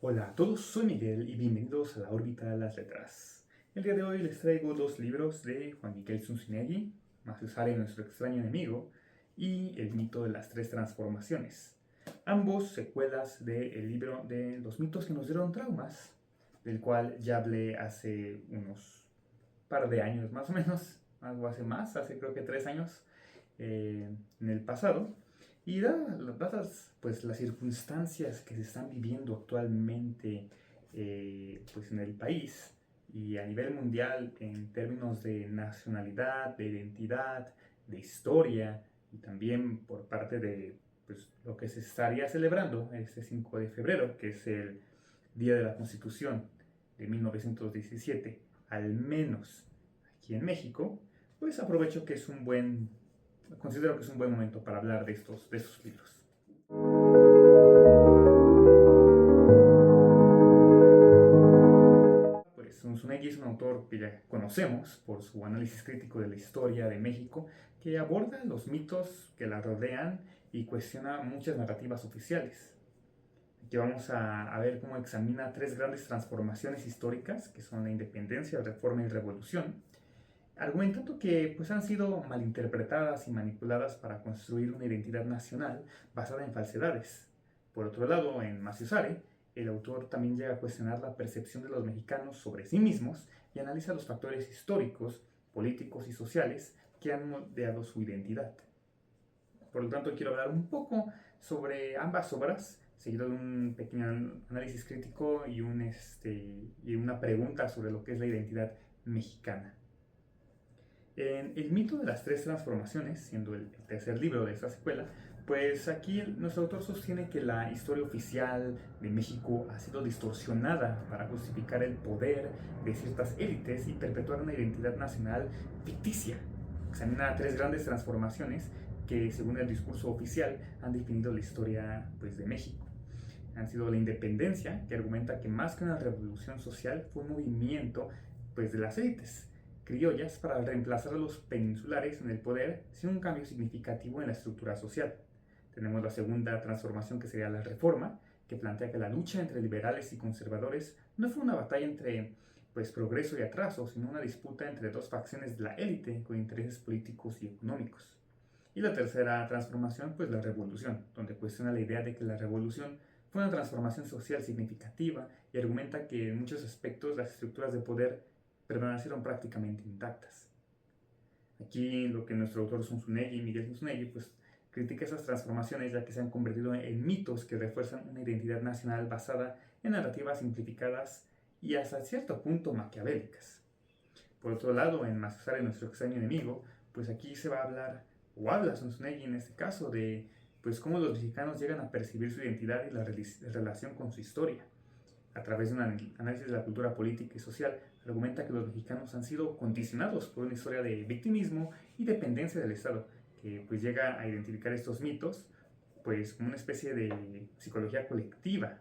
Hola a todos, soy Miguel y bienvenidos a la órbita de las letras. El día de hoy les traigo dos libros de Juan Miguel Zunzunegui, Maciusare, nuestro extraño enemigo, y El mito de las tres transformaciones. Ambos secuelas del libro de Los mitos que nos dieron traumas, del cual ya hablé hace unos par de años más o menos, algo hace creo que 3 años en el pasado. Y dadas pues, las circunstancias que se están viviendo actualmente pues, en el país y a nivel mundial en términos de nacionalidad, de identidad, de historia y también por parte de pues, lo que se estaría celebrando este 5 de febrero, que es el Día de la Constitución de 1917, al menos aquí en México, pues aprovecho que es considero que es un buen momento para hablar de estos libros. Pues Zunzunegui es un autor que ya conocemos por su análisis crítico de la historia de México, que aborda los mitos que la rodean y cuestiona muchas narrativas oficiales. Aquí vamos a ver cómo examina tres grandes transformaciones históricas, que son la independencia, reforma y revolución, argumentando que pues, han sido malinterpretadas y manipuladas para construir una identidad nacional basada en falsedades. Por otro lado, en Maciusare, el autor también llega a cuestionar la percepción de los mexicanos sobre sí mismos y analiza los factores históricos, políticos y sociales que han moldeado su identidad. Por lo tanto, quiero hablar un poco sobre ambas obras, seguido de un pequeño análisis crítico y una pregunta sobre lo que es la identidad mexicana. En El mito de las tres transformaciones, siendo el tercer libro de esta secuela, pues aquí nuestro autor sostiene que la historia oficial de México ha sido distorsionada para justificar el poder de ciertas élites y perpetuar una identidad nacional ficticia. Examina tres grandes transformaciones que, según el discurso oficial, han definido la historia pues, de México. Han sido la independencia, que argumenta que más que una revolución social fue un movimiento pues, de las élites criollas para reemplazar a los peninsulares en el poder sin un cambio significativo en la estructura social. Tenemos la segunda transformación, que sería la reforma, que plantea que la lucha entre liberales y conservadores no fue una batalla entre pues, progreso y atraso, sino una disputa entre dos facciones de la élite con intereses políticos y económicos. Y la tercera transformación, pues la revolución, donde cuestiona la idea de que la revolución fue una transformación social significativa y argumenta que en muchos aspectos las estructuras de poder permanecieron prácticamente intactas. Aquí lo que nuestro autor Miguel Zunzunegui, pues critica esas transformaciones ya que se han convertido en mitos que refuerzan una identidad nacional basada en narrativas simplificadas y hasta cierto punto maquiavélicas. Por otro lado, en Maciusare, nuestro extraño enemigo, pues aquí se va a hablar, o habla Zunzunegui en este caso, de pues cómo los mexicanos llegan a percibir su identidad y la relación con su historia. A través de un análisis de la cultura política y social, argumenta que los mexicanos han sido condicionados por una historia de victimismo y dependencia del Estado, que pues llega a identificar estos mitos pues como una especie de psicología colectiva,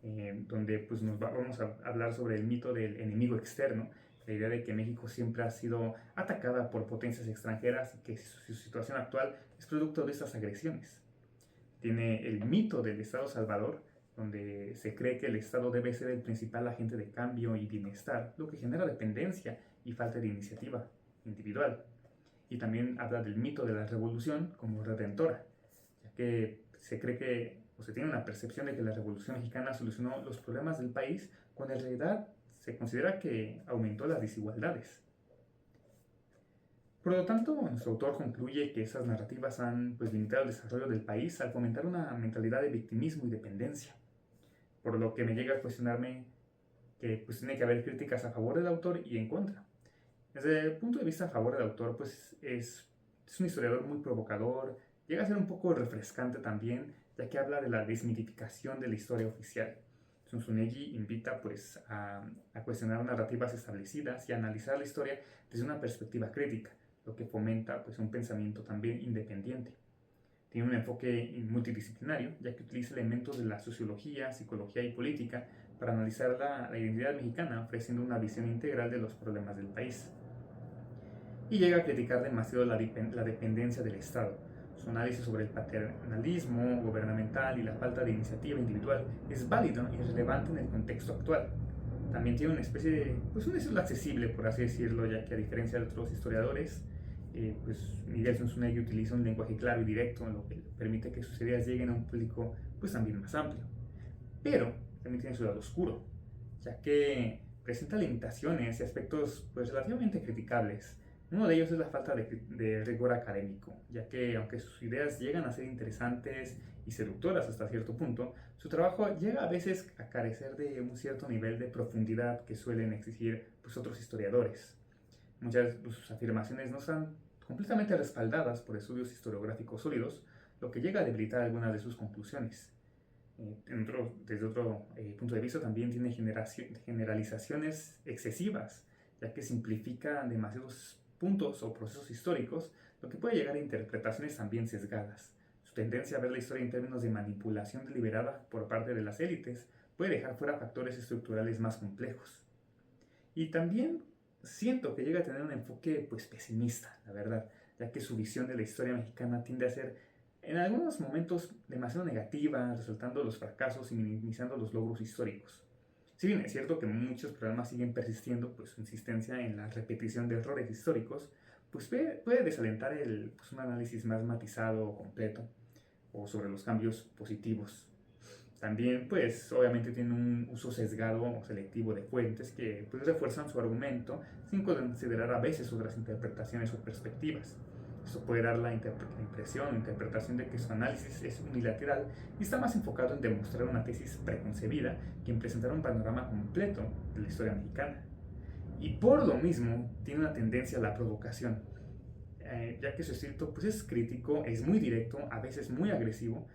donde pues vamos a hablar sobre el mito del enemigo externo, la idea de que México siempre ha sido atacada por potencias extranjeras y que su situación actual es producto de estas agresiones. Tiene el mito del Estado Salvador, donde se cree que el Estado debe ser el principal agente de cambio y bienestar, lo que genera dependencia y falta de iniciativa individual. Y también habla del mito de la revolución como redentora, ya que se cree que, o se tiene una percepción de que la Revolución Mexicana solucionó los problemas del país, cuando en realidad se considera que aumentó las desigualdades. Por lo tanto, nuestro autor concluye que esas narrativas han pues, limitado el desarrollo del país al fomentar una mentalidad de victimismo y dependencia, por lo que me llega a cuestionarme que pues, tiene que haber críticas a favor del autor y en contra. Desde el punto de vista a favor del autor, pues es un historiador muy provocador, llega a ser un poco refrescante también, ya que habla de la desmitificación de la historia oficial. Zunzunegui invita pues, a cuestionar narrativas establecidas y a analizar la historia desde una perspectiva crítica, lo que fomenta pues, un pensamiento también independiente. Tiene un enfoque multidisciplinario, ya que utiliza elementos de la sociología, psicología y política para analizar la identidad mexicana, ofreciendo una visión integral de los problemas del país. Y llega a criticar demasiado la dependencia del Estado, Su análisis sobre el paternalismo gubernamental y la falta de iniciativa individual es válido y relevante en el contexto actual. También tiene una especie de, pues un estilo accesible, por así decirlo, ya que a diferencia de otros historiadores, pues Miguel Zunzunegui utiliza un lenguaje claro y directo, lo que permite que sus ideas lleguen a un público pues también más amplio. Pero también tiene su lado oscuro, ya que presenta limitaciones y aspectos pues relativamente criticables. Uno de ellos es la falta de rigor académico, ya que aunque sus ideas llegan a ser interesantes y seductoras hasta cierto punto, su trabajo llega a veces a carecer de un cierto nivel de profundidad que suelen exigir pues, otros historiadores. Muchas de sus afirmaciones no están completamente respaldadas por estudios historiográficos sólidos, lo que llega a debilitar algunas de sus conclusiones. Desde otro punto de vista también tiene generalizaciones excesivas, ya que simplifica demasiados puntos o procesos históricos, lo que puede llegar a interpretaciones también sesgadas. Su tendencia a ver la historia en términos de manipulación deliberada por parte de las élites puede dejar fuera factores estructurales más complejos. Y también siento que llega a tener un enfoque pues pesimista, la verdad, ya que su visión de la historia mexicana tiende a ser en algunos momentos demasiado negativa, resaltando los fracasos y minimizando los logros históricos. Si bien es cierto que muchos problemas siguen persistiendo, pues su insistencia en la repetición de errores históricos pues puede desalentar un análisis más matizado o completo o sobre los cambios positivos. También, pues, obviamente tiene un uso sesgado o selectivo de fuentes que pues, refuerzan su argumento sin considerar a veces otras interpretaciones o perspectivas. Esto puede dar la impresión o interpretación de que su análisis es unilateral y está más enfocado en demostrar una tesis preconcebida que en presentar un panorama completo de la historia mexicana. Y por lo mismo, tiene una tendencia a la provocación, ya que su estilo pues, es crítico, es muy directo, a veces muy agresivo,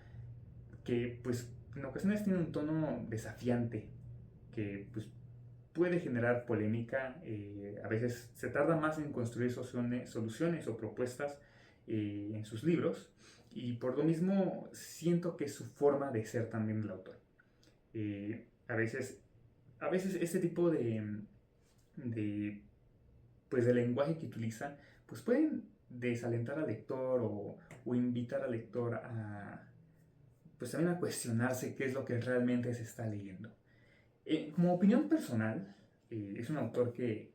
que pues en ocasiones tiene un tono desafiante que pues, puede generar polémica, a veces se tarda más en construir soluciones o propuestas en sus libros y por lo mismo siento que es su forma de ser también el autor. A veces este tipo de lenguaje que utiliza pues pueden desalentar al lector o invitar al lector a pues también a cuestionarse qué es lo que realmente se está leyendo. Como opinión personal, es un autor que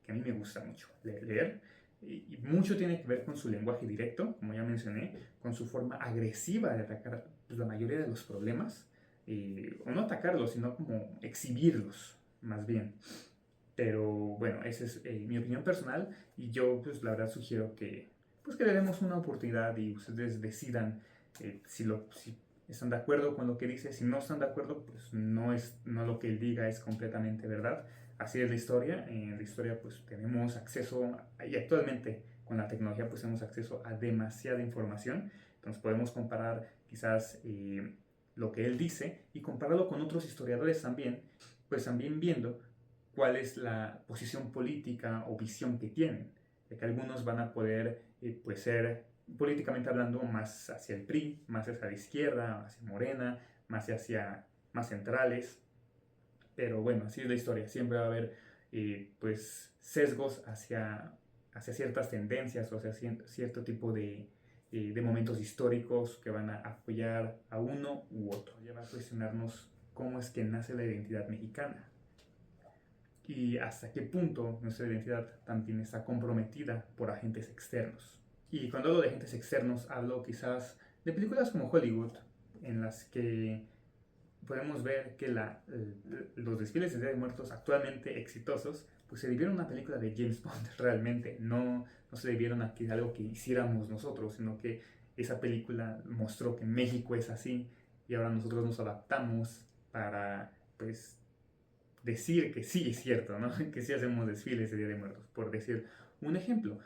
a mí me gusta mucho leer y mucho tiene que ver con su lenguaje directo, como ya mencioné, con su forma agresiva de atacar pues, la mayoría de los problemas, o no atacarlos, sino como exhibirlos, más bien. Pero bueno, esa es mi opinión personal y yo pues la verdad sugiero pues, que le demos una oportunidad y ustedes decidan si están de acuerdo con lo que dice. Si no están de acuerdo, pues no lo que él diga es completamente verdad. Así es la historia. En la historia pues tenemos acceso, y actualmente con la tecnología pues tenemos acceso a demasiada información. Entonces podemos comparar quizás lo que él dice y compararlo con otros historiadores también, pues también viendo cuál es la posición política o visión que tienen. De que algunos van a poder pues ser políticamente hablando más hacia el PRI, más hacia la izquierda, hacia Morena, más centrales. Pero bueno, así es la historia. Siempre va a haber pues sesgos hacia ciertas tendencias o hacia cierto tipo de momentos históricos que van a apoyar a uno u otro. Ya va a cuestionarnos cómo es que nace la identidad mexicana y hasta qué punto nuestra identidad también está comprometida por agentes externos. Y cuando hablo de agentes externos, hablo quizás de películas como Hollywood, en las que podemos ver que los desfiles de Día de Muertos actualmente exitosos, pues se debieron a una película de James Bond realmente, no se debieron a algo que hiciéramos nosotros, sino que esa película mostró que México es así y ahora nosotros nos adaptamos para pues decir que sí es cierto, ¿no? Que sí hacemos desfiles de Día de Muertos, por decir un ejemplo.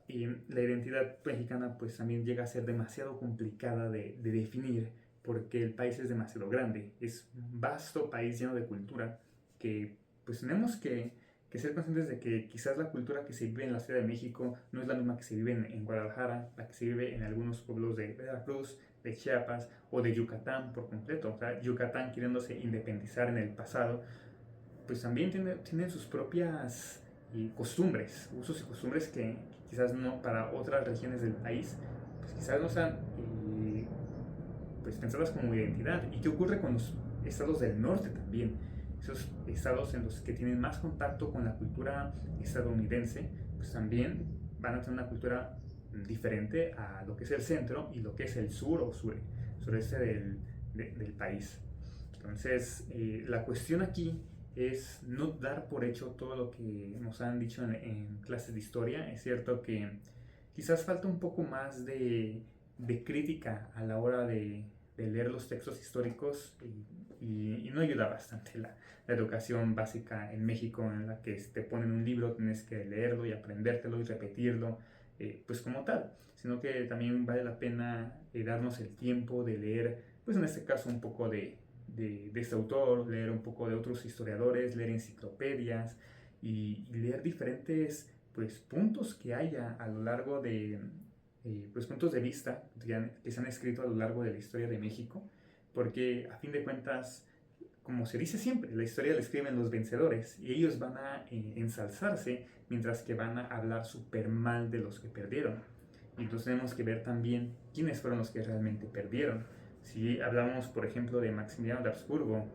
Y la identidad mexicana pues también llega a ser demasiado complicada de definir porque el país es demasiado grande, es un vasto país lleno de cultura que pues tenemos que ser conscientes de que quizás la cultura que se vive en la Ciudad de México no es la misma que se vive en Guadalajara, la que se vive en algunos pueblos de Veracruz, de Chiapas o de Yucatán por completo. O sea, Yucatán queriéndose independizar en el pasado, pues también tienen sus propias costumbres, usos y costumbres que quizás no para otras regiones del país pues, quizás no sean pues, pensadas como identidad. ¿Y qué ocurre con los estados del norte también? Esos estados en los que tienen más contacto con la cultura estadounidense, pues también van a tener una cultura diferente a lo que es el centro y lo que es el sur o sureste del país. Entonces, la cuestión aquí es no dar por hecho todo lo que nos han dicho en clases de historia. Es cierto que quizás falta un poco más de crítica a la hora de leer los textos históricos y no ayuda bastante la educación básica en México, en la que te ponen un libro, tienes que leerlo y aprendértelo y repetirlo, pues como tal, sino que también vale la pena darnos el tiempo de leer, pues en este caso un poco de este autor, leer un poco de otros historiadores, leer enciclopedias y leer diferentes pues, puntos que haya a lo largo de, pues, puntos de vista que se han escrito a lo largo de la historia de México, porque a fin de cuentas, como se dice siempre, la historia la escriben los vencedores y ellos van a ensalzarse mientras que van a hablar súper mal de los que perdieron. Y entonces tenemos que ver también quiénes fueron los que realmente perdieron. Si hablamos, por ejemplo, de Maximiliano de Habsburgo,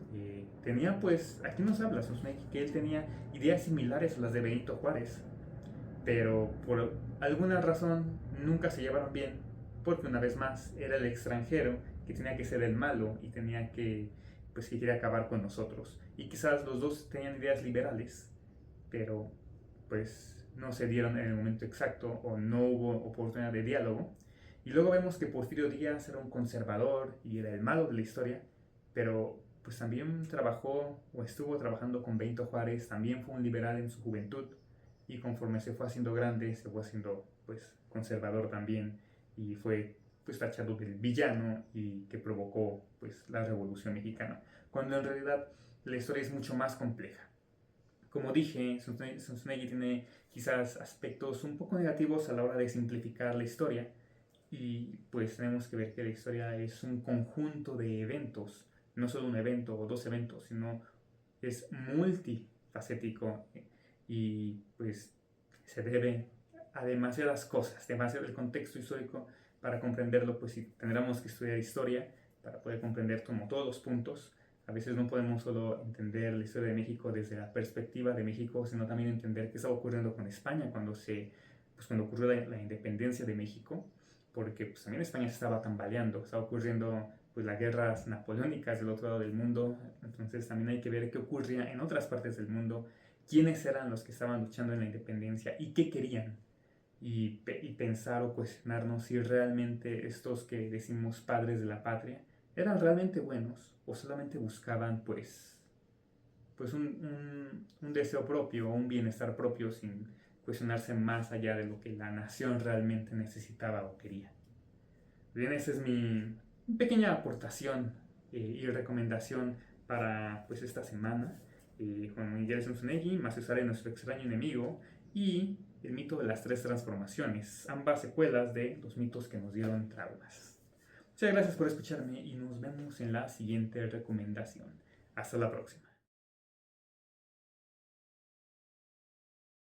tenía pues, aquí nos habla Sosneki, que él tenía ideas similares a las de Benito Juárez, pero por alguna razón nunca se llevaron bien, porque una vez más era el extranjero que tenía que ser el malo y tenía que, pues que quería acabar con nosotros. Y quizás los dos tenían ideas liberales, pero pues no se dieron en el momento exacto o no hubo oportunidad de diálogo. Y luego vemos que Porfirio Díaz era un conservador y era el malo de la historia, pero pues también trabajó o estuvo trabajando con Benito Juárez, también fue un liberal en su juventud y conforme se fue haciendo grande se fue haciendo pues conservador también y fue pues tachado del villano y que provocó pues la Revolución Mexicana, cuando en realidad la historia es mucho más compleja. Como dije, Schwarzenegger tiene quizás aspectos un poco negativos a la hora de simplificar la historia y pues tenemos que ver que la historia es un conjunto de eventos, no solo un evento o dos eventos, sino es multifacético y pues se debe a demasiadas cosas, demasiado el contexto histórico para comprenderlo, pues sí, tendríamos que estudiar historia para poder comprender como todos los puntos. A veces no podemos solo entender la historia de México desde la perspectiva de México, sino también entender qué estaba ocurriendo con España cuando ocurrió la independencia de México, porque pues, también España se estaba tambaleando, estaba ocurriendo pues, las guerras napoleónicas del otro lado del mundo, entonces también hay que ver qué ocurría en otras partes del mundo, quiénes eran los que estaban luchando en la independencia y qué querían, y pensar o cuestionarnos si realmente estos que decimos padres de la patria eran realmente buenos o solamente buscaban pues un deseo propio o un bienestar propio sin cuestionarse más allá de lo que la nación realmente necesitaba o quería. Bien, esa es mi pequeña aportación y recomendación para pues esta semana. Juan Miguel Zunzunegui, Maciosare, nuestro extraño enemigo, y el mito de las tres transformaciones, ambas secuelas de los mitos que nos dieron traumas. Muchas gracias por escucharme y nos vemos en la siguiente recomendación. Hasta la próxima.